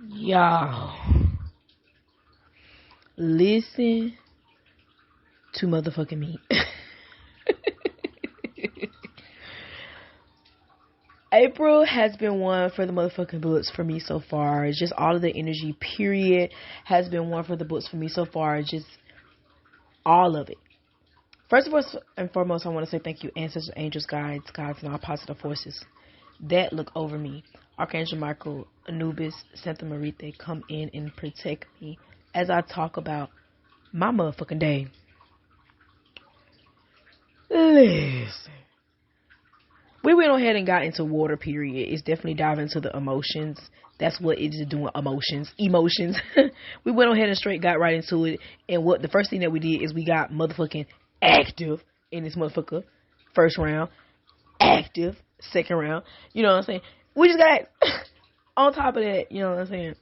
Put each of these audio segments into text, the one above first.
Y'all, listen to motherfucking me. April has been one for the motherfucking books for me so far. It's just all of the energy, period, has been one for the books for me so far. Just all of it. First of all and foremost, I want to say thank you, ancestors, angels, guides, and all positive forces that look over me. Archangel Michael, Anubis, Santa Marita, come in and protect me as I talk about my motherfucking day. Listen. We went ahead and got into water, period. It's definitely diving into the emotions. That's what it is doing, emotions. We went ahead and straight got right into it. And what the first thing that we did is we got motherfucking active in this motherfucker. First round. Active. Second round. You know what I'm saying? We just got on top of that, you know what I'm saying?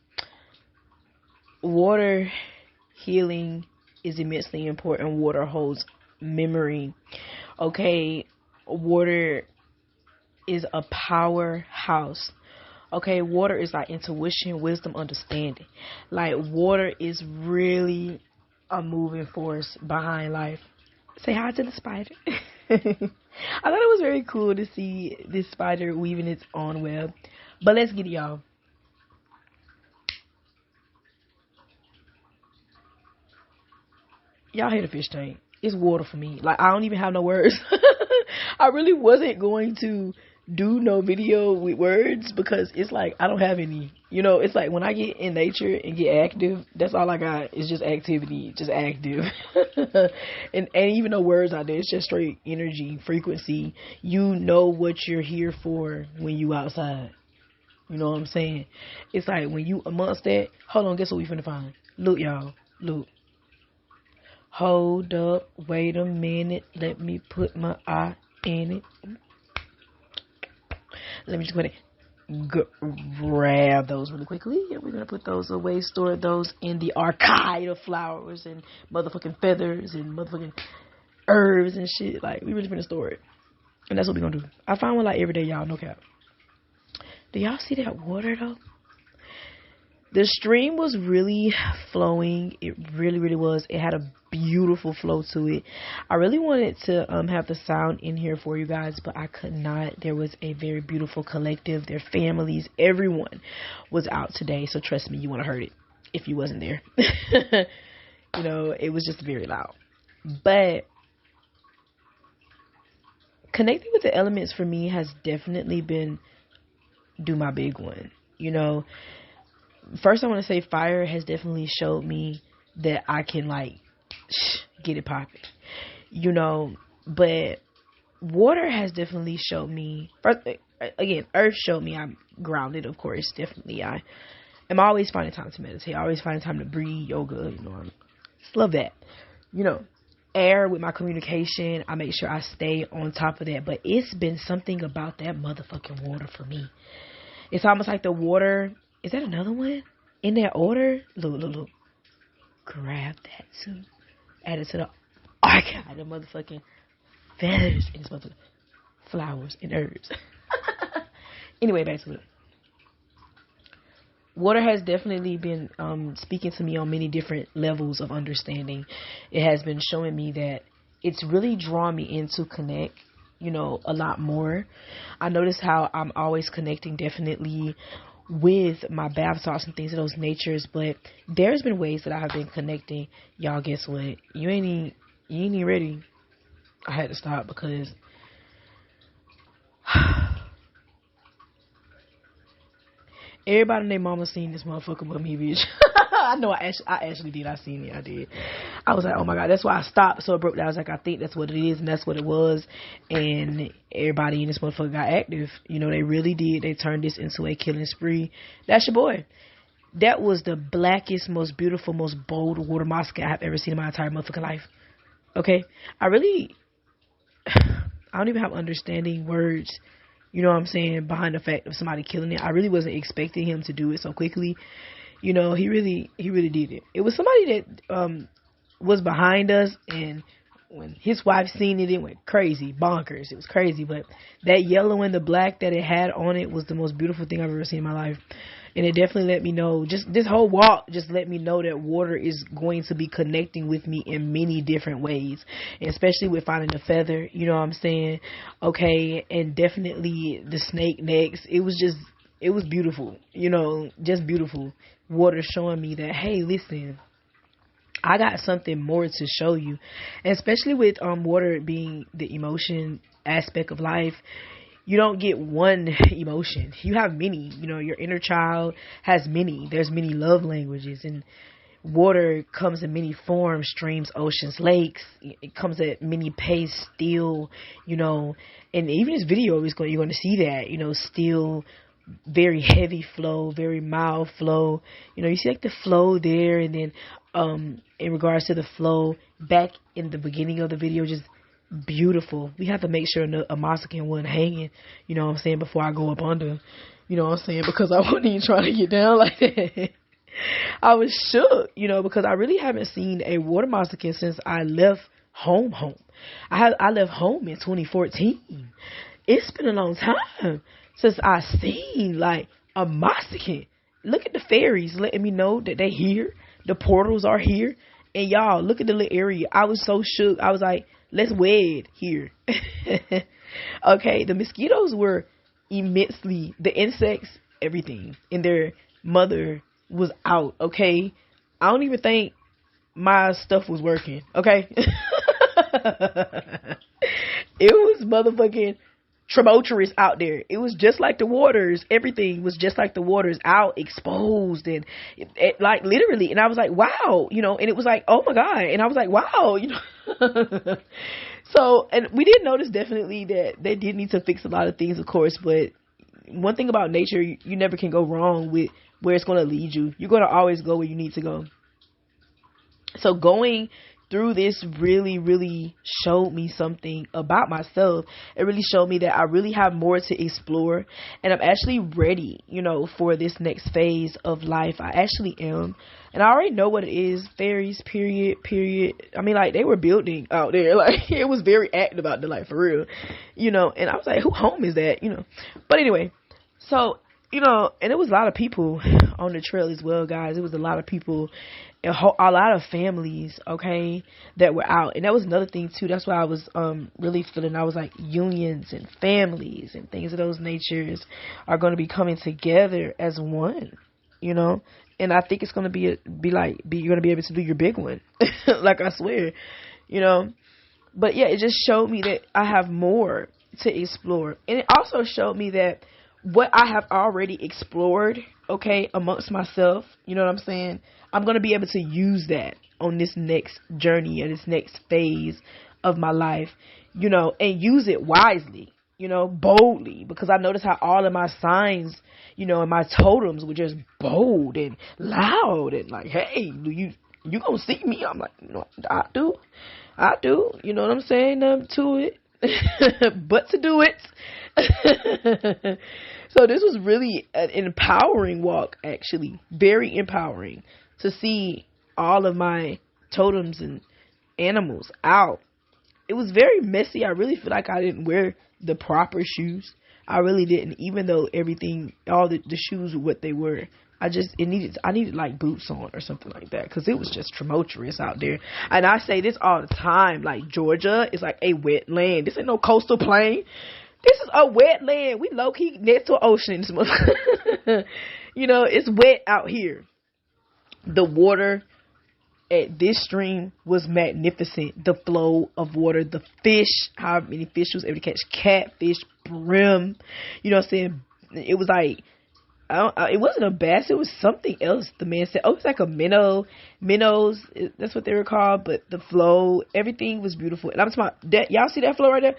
Water healing is immensely important. Water holds memory. Okay, water is a powerhouse. Okay, water is like intuition, wisdom, understanding. Like, water is really a moving force behind life. Say hi to the spider. I thought it was very cool to see this spider weaving its own web. But let's get it, y'all. Y'all hear the fish tank. It's water for me. Like, I don't even have no words. I really wasn't going to do no video with words because it's like I don't have any. You know, it's like when I get in nature and get active, that's all I got. It's just activity, just active. and even though words out there, it's just straight energy, frequency. You know what you're here for when you outside. You know what I'm saying? It's like when you amongst that. Hold on, guess what we finna find? Look, y'all. Look. Hold up. Wait a minute. Let me put my eye in it. Let me just go ahead and grab those really quickly. And we're going to put those away, store those in the archive of flowers and motherfucking feathers and motherfucking herbs and shit. Like, we really finna store it. And that's what we're going to do. I find one like every day, y'all. No cap. Do y'all see that water, though? The stream was really flowing. It really, really was. It had a beautiful flow to it. I really wanted to have the sound in here for you guys, but I could not. There was a very beautiful collective. Their families, everyone was out today. So trust me, you want to hear it if you wasn't there. You know, it was just very loud. But connecting with the elements for me has definitely been do my big one. You know, first I want to say fire has definitely showed me that I can like get it popping, you know. But water has definitely showed me, first, again, earth showed me I'm grounded, of course. Definitely I am always finding time to meditate, always finding time to breathe, yoga, you know. I just love that, you know. Air with my communication, I make sure I stay on top of that. But it's been something about that motherfucking water for me. It's almost like the water. Is that another one in that order? Look. Grab that too. Add it to the archive. The motherfucking feathers and this motherfucking flowers and herbs. Anyway, back to it. Water has definitely been speaking to me on many different levels of understanding. It has been showing me that it's really drawn me in to connect, you know, a lot more. I notice how I'm always connecting definitely with my bath salts and things of those natures, but there's been ways that I have been connecting. Y'all, guess what? You ain't even ready. I had to stop because everybody and their mama seen this motherfucker but me, bitch. I know I actually did. I seen it. I did. I was like, oh my God. That's why I stopped so abruptly. I was like, I think that's what it is, and that's what it was. And everybody in this motherfucker got active. You know, they really did. They turned this into a killing spree. That's your boy. That was the blackest, most beautiful, most bold water mosque I have ever seen in my entire motherfucking life. Okay? I don't even have understanding words, you know what I'm saying, behind the fact of somebody killing it. I really wasn't expecting him to do it so quickly. You know, he really did it. It was somebody that was behind us and when his wife seen it, it went crazy, bonkers. It was crazy. But that yellow and the black that it had on it was the most beautiful thing I've ever seen in my life. And it definitely let me know, just this whole walk just let me know that water is going to be connecting with me in many different ways, and especially with finding the feather, you know what I'm saying? Okay, and definitely the snake next. It was beautiful, you know, just beautiful. Water showing me that, hey, listen, I got something more to show you. And especially with water being the emotion aspect of life, you don't get one emotion. You have many. You know, your inner child has many. There's many love languages, and water comes in many forms: streams, oceans, lakes. It comes at many pace, still, you know. And even this video you're going to see that, you know, still, very heavy flow, very mild flow. You know, you see like the flow there, and then in regards to the flow back in the beginning of the video, just beautiful. We have to make sure a Moscan wasn't hanging, you know what I'm saying, before I go up under, you know what I'm saying, because I wasn't even trying to get down like that. I was shook, you know, because I really haven't seen a water Moscan since I left home. I left home in 2014. It's been a long time since I seen like a Moscan. Look at the fairies letting me know that they here. The portals are here. And y'all, look at the little area. I was so shook. I was like, let's wed here. Okay, the mosquitoes were immensely, the insects, everything. And their mother was out, okay? I don't even think my stuff was working, okay? It was motherfucking tumultuous out there. It was just like the waters. Everything was just like the waters, out, exposed, and it like literally. And I was like, wow, you know. And it was like, oh my god. And I was like, wow, you know. So, and we did notice definitely that they did need to fix a lot of things, of course. But one thing about nature, you never can go wrong with where it's going to lead you. You're going to always go where you need to go. So going through this really, really showed me something about myself. It really showed me that I really have more to explore, and I'm actually ready, you know, for this next phase of life. I actually am, and I already know what it is. Fairies, period. I mean, like, they were building out there, like, it was very active out there, like, for real, you know. And I was like, who home is that, you know? But anyway, so, you know, and it was a lot of people on the trail as well, guys. It was a lot of people, a lot of families, okay, that were out. And that was another thing too. That's why I was really feeling, I was like, unions and families and things of those natures are going to be coming together as one, you know. And I think it's going to be you're going to be able to do your big one. Like, I swear, you know. But yeah, it just showed me that I have more to explore. And it also showed me that what I have already explored, okay, amongst myself, you know what I'm saying, I'm going to be able to use that on this next journey or this next phase of my life, you know, and use it wisely, you know, boldly, because I noticed how all of my signs, you know, and my totems were just bold and loud and like, hey, you gonna see me? I'm like, you know, I do, you know what I'm saying, to it, but to do it. So this was really an empowering walk, actually, very empowering, to see all of my totems and animals out. It was very messy. I really feel like I didn't wear the proper shoes. I really didn't, even though everything, all the shoes were what they were. I needed like boots on or something like that, because it was just tumultuous out there. And I say this all the time, like, Georgia is like a wet land. This ain't no coastal plain. This is a wet land. We low-key next to an ocean. You know, it's wet out here. The water at this stream was magnificent. The flow of water, the fish, how many fish was able to catch, catfish, brim. You know what I'm saying? It was like, it wasn't a bass. It was something else. The man said, oh, it's like a minnows. That's what they were called. But the flow, everything was beautiful. And I'm talking about that. Y'all see that flow right there?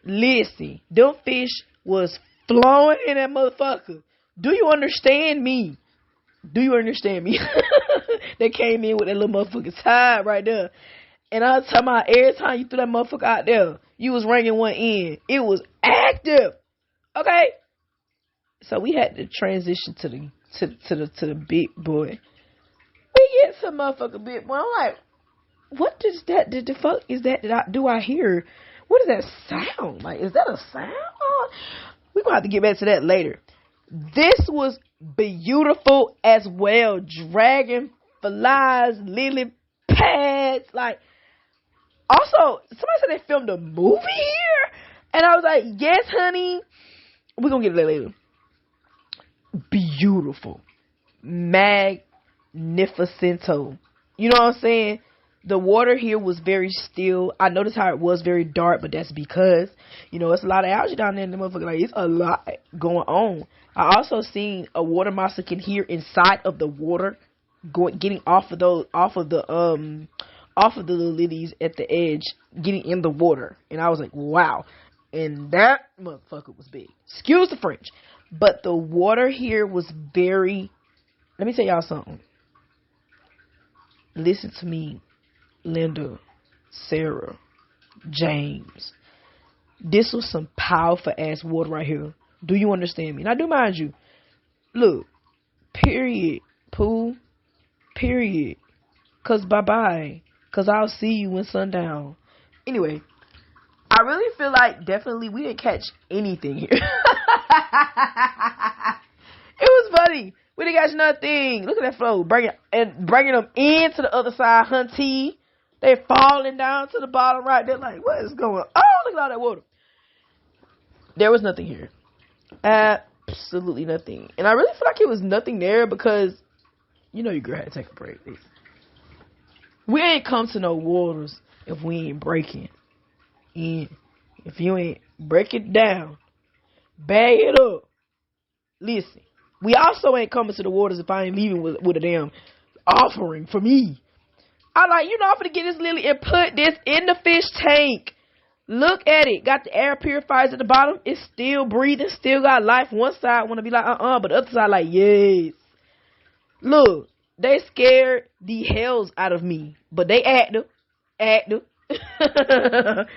Listen, them fish was flowing in that motherfucker. Do you understand me? They came in with that little motherfucking tide right there. And I was talking about, every time you threw that motherfucker out there, you was ringing one end. It was active. Okay? So we had to transition to the big boy. We get some motherfucker big boy. I'm like, what does that, the fuck is that do I hear? What does that sound? Like, is that a sound? We're going to have to get back to that later. This was beautiful as well. Dragon flies, lily pads. Like, also, somebody said they filmed a movie here. And I was like, yes, honey. We're going to get to that later. Beautiful. Magnificento. You know what I'm saying? The water here was very still. I noticed how it was very dark, but that's because, you know, it's a lot of algae down there in the motherfucker. Like, it's a lot going on. I also seen a water monster can hear inside of the water, getting off of the lilies at the edge, getting in the water. And I was like, wow. And that motherfucker was big. Excuse the French. But the water here was very, let me tell y'all something. Listen to me, Linda, Sarah, James. This was some powerful ass water right here. Do you understand me? And I do mind you. Look, period, Pooh, period. Cause bye-bye. Cause I'll see you when sundown. Anyway, I really feel like definitely we didn't catch anything here. It was funny. We didn't catch nothing. Look at that flow. Bringing them into the other side, hunty. They falling down to the bottom right. They're like, what is going on? Look at all that water. There was nothing here. Absolutely nothing. And I really feel like it was nothing there because, you know, your girl had to take a break. We ain't come to no waters if we ain't breaking in. If you ain't break it down, bag it up. Listen, we also ain't coming to the waters if I ain't leaving with a damn offering for me. I'm like, you know, I'm gonna get this lily and put this in the fish tank. Look at it. Got the air purifiers at the bottom. It's still breathing. Still got life. One side want to be like, but the other side like, yes. Look, they scared the hells out of me. But they active. And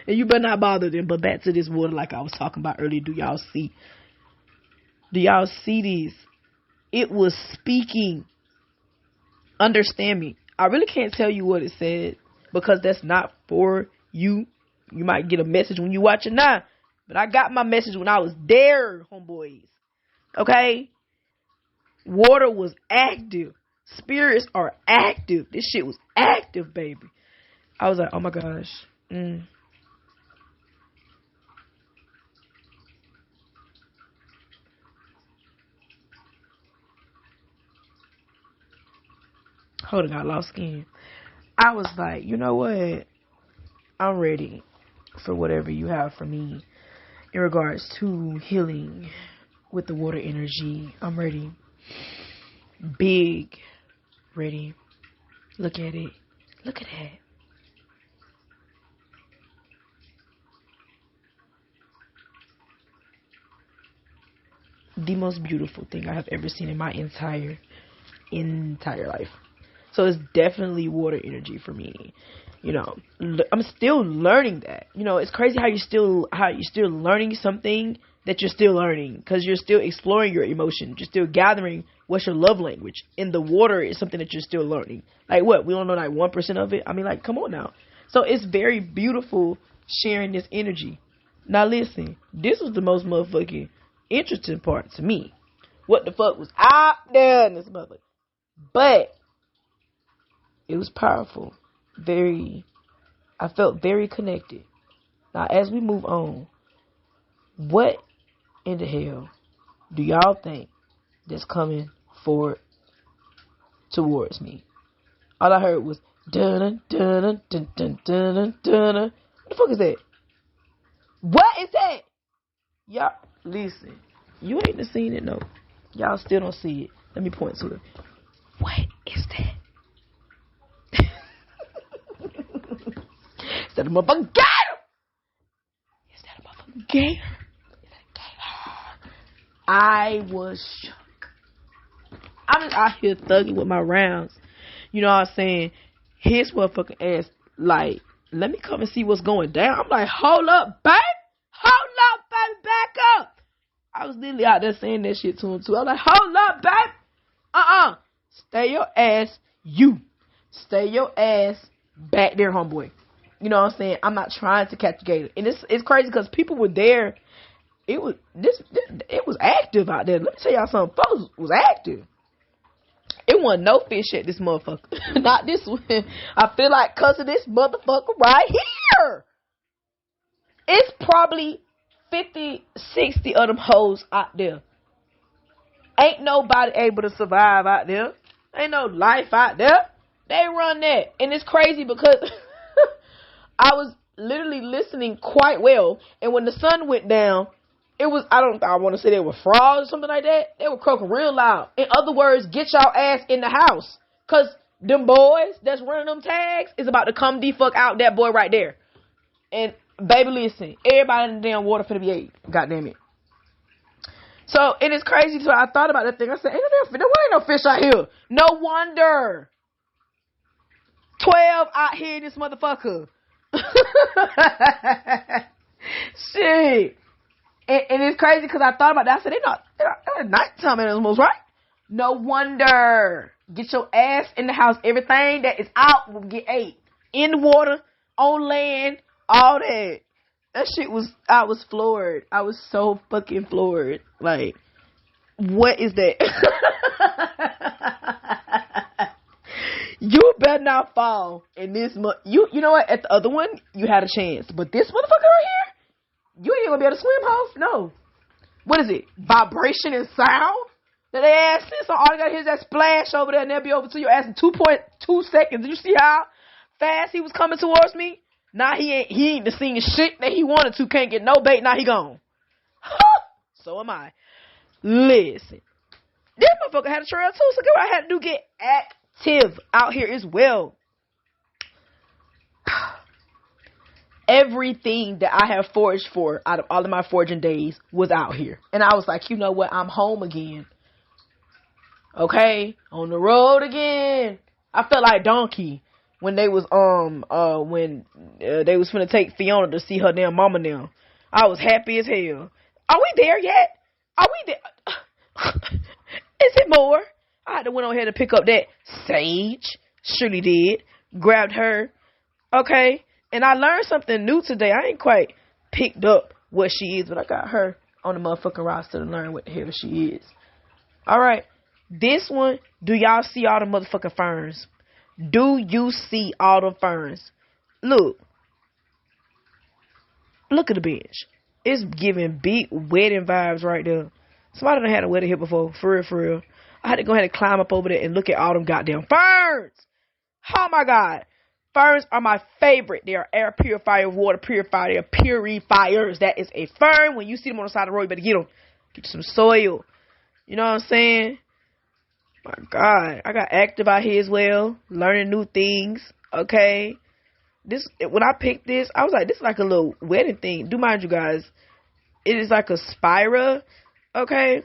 you better not bother them. But back to this water like I was talking about earlier. Do y'all see? Do y'all see this? It was speaking. Understand me. I really can't tell you what it said because that's not for you. You might get a message when you watch it now. But I got my message when I was there, homeboys. Okay? Water was active. Spirits are active. This shit was active, baby. I was like, oh my gosh. Hold on, I lost skin. I was like, you know what? I'm ready for whatever you have for me in regards to healing with the water energy. I'm ready. Big. Ready. Look at it. Look at that. The most beautiful thing I have ever seen in my entire life. So it's definitely water energy for me. You know, I'm still learning that. You know, it's crazy how you're still learning something that you're still learning because you're still exploring your emotion. You're still gathering what's your love language. And the water is something that you're still learning. Like what? We don't know like 1% of it. I mean, like, come on now. So it's very beautiful sharing this energy. Now listen, this was the most motherfucking interesting part to me. What the fuck was out there in this motherfucker? But it was powerful. I felt very connected. Now, as we move on, what in the hell do y'all think that's coming forward towards me? All I heard was dun dun dun dun dun dun. What the fuck is that? What is that? Y'all, listen. You ain't seen it, no. Y'all still don't see it. Let me point to it. What is that? Is that a motherfucking gator? Is that a motherfucking gator? Is that a gator? I was shook. I'm just out here thugging with my rounds. You know what I'm saying? His motherfucking ass, like, let me come and see what's going down. I'm like, hold up, babe. Hold up, baby, back up. I was literally out there saying that shit to him, too. I was like, hold up, babe. Stay your ass, you. Stay your ass, back there, homeboy. You know what I'm saying? I'm not trying to catch a gator. And it's crazy because people were there. It was it was active out there. Let me tell y'all something. Folks was active. It wasn't no fish at this motherfucker. Not this one. I feel like cussing this motherfucker right here. It's probably 50, 60 of them hoes out there. Ain't nobody able to survive out there. Ain't no life out there. They run that. And it's crazy because I was literally listening quite well. And when the sun went down, it was, I want to say they were frogs or something like that. They were croaking real loud. In other words, get y'all ass in the house. Because them boys that's running them tags is about to come the fuck out that boy right there. And baby, listen, everybody in the damn water finna be ate. God damn it. So, it is crazy. So, I thought about that thing. I said, ain't no fish out here. No wonder. 12 out here in this motherfucker. Shit. And it's crazy because I thought about that. I said, they're nighttime animals, right? No wonder. Get your ass in the house. Everything that is out will get ate. In the water, on land, all that. That shit I was floored. I was so fucking floored. Like, what is that? You better not fall in this you know what? At the other one, you had a chance. But this motherfucker right here, you ain't gonna be able to swim, ho. No. What is it? Vibration and sound? That they ass this, so all you gotta hear is that splash over there and they'll be over to your ass in 2.2 seconds. Did you see how fast he was coming towards me? Now he ain't seen shit that he wanted to. Can't get no bait. Now he gone. So am I. Listen. This motherfucker had a trail too. So what I had to do, get active out here as well. Everything that I have foraged for out of all of my foraging days was out here. And I was like, you know what? I'm home again. Okay? On the road again. I felt like Donkey. When they was they was finna take Fiona to see her damn mama now. I was happy as hell. Are we there yet? Are we there? Is it more? I had to went on ahead and pick up that sage. Surely did. Grabbed her. Okay. And I learned something new today. I ain't quite picked up what she is, but I got her on the motherfucking roster to learn what the hell she is. Alright. This one, do y'all see all the motherfucking ferns? Do you see all the ferns? Look at the bench. It's giving big wedding vibes right there. Somebody done had a wedding here before. For real. I had to go ahead and climb up over there and look at all them goddamn ferns. Oh my God. Ferns are my favorite. They are air purifier, water purifier. They are purifiers. That is a fern. When you see them on the side of the road, you better get them. Get some soil. You know what I'm saying? My God, I got active out here as well, learning new things. Okay, when I picked this, I was like, this is like a little wedding thing. Do mind you guys, it is like a spira. Okay,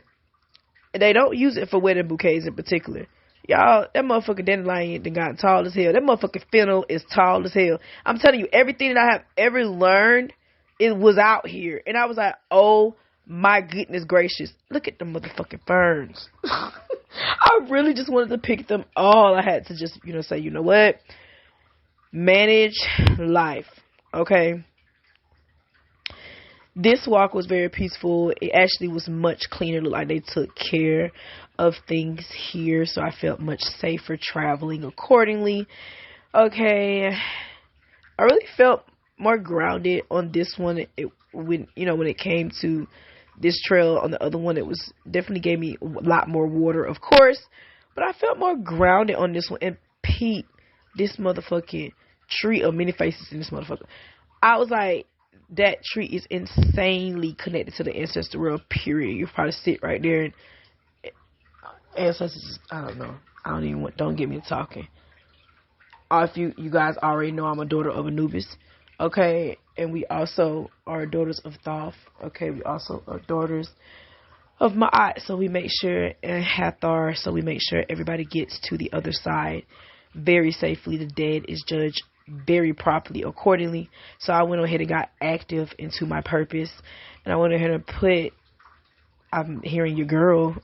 they don't use it for wedding bouquets in particular. Y'all, that motherfucking dandelion done got tall as hell. That motherfucking fennel is tall as hell. I'm telling you, everything that I have ever learned, it was out here, and I was like, oh my goodness gracious, look at the motherfucking ferns. I really just wanted to pick them all. I had to just, say, you know what? Manage life. Okay. This walk was very peaceful. It actually was much cleaner. Looked like they took care of things here. So I felt much safer traveling accordingly. Okay. I really felt more grounded on this one. When it came to this trail. On the other one, it was definitely gave me a lot more water, of course, but I felt more grounded on this one. And Pete, this motherfucking tree of many faces in this motherfucker, I was like, that tree is insanely connected to the ancestor world, period. You probably sit right there and ancestors, I don't know, don't get me talking. If you guys already know, I'm a daughter of Anubis. Okay, and we also are daughters of Thoth. Okay, we also are daughters of Ma'at. So we make sure, and Hathor, so we make sure everybody gets to the other side very safely. The dead is judged very properly accordingly. So I went ahead and got active into my purpose. And I went ahead and I'm hearing your girl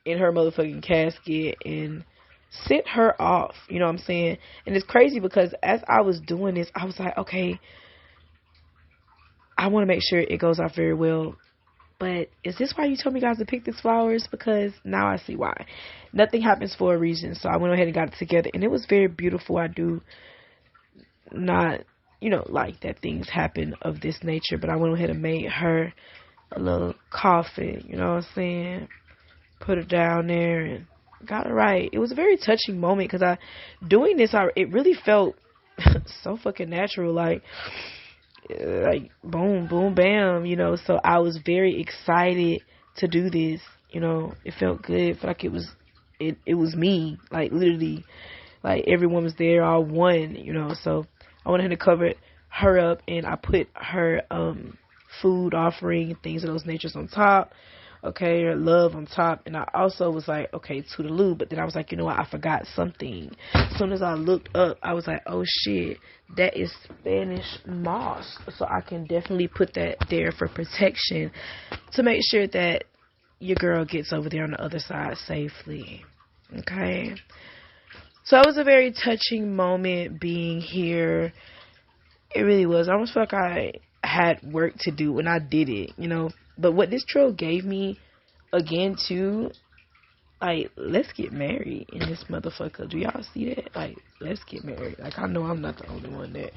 in her motherfucking casket. And Sent her off, you know what I'm saying? And it's crazy because as I was doing this, I was like, okay, I want to make sure it goes off very well. But is this why you told me guys to pick these flowers? Because now I see why. Nothing happens for a reason. So I went ahead and got it together. And it was very beautiful. I do not, like that things happen of this nature. But I went ahead and made her a little coffin. You know what I'm saying? Put her down there and got it right. It was a very touching moment because doing this, it really felt so fucking natural. Like boom, boom, bam, so I was very excited to do this, it felt good. It felt like it was me, like literally, like everyone was there, all one, so I went ahead and covered her up, and I put her food offering, things of those natures on top, okay, or love on top, and I also was like, okay, toodaloo, but then I was like, you know what, I forgot something. As soon as I looked up, I was like, oh shit, that is Spanish moss, so I can definitely put that there for protection to make sure that your girl gets over there on the other side safely, okay? So it was a very touching moment being here. It really was. I almost felt like I had work to do when I did it, But what this trail gave me, again, too, like, let's get married in this motherfucker. Do y'all see that? Like, let's get married. Like, I know I'm not the only one that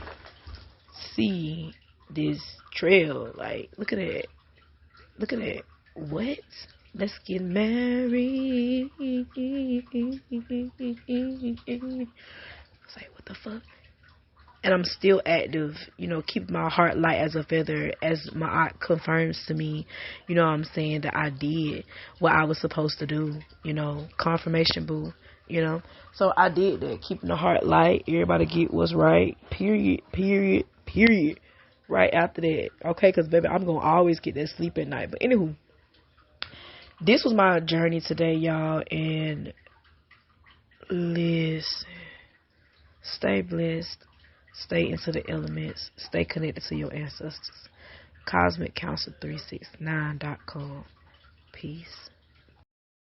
see this trail. Like, look at that. Look at that. What? Let's get married. It's like, what the fuck? And I'm still active, keep my heart light as a feather, as my aunt confirms to me, what I'm saying, that I did what I was supposed to do, confirmation boo, So I did that, keeping the heart light, everybody get what's right, period, right after that, okay, because, baby, I'm going to always get that sleep at night. But anywho, this was my journey today, y'all, and listen, stay blessed. Stay into the elements. Stay connected to your ancestors. CosmicCounsel369.com. Peace.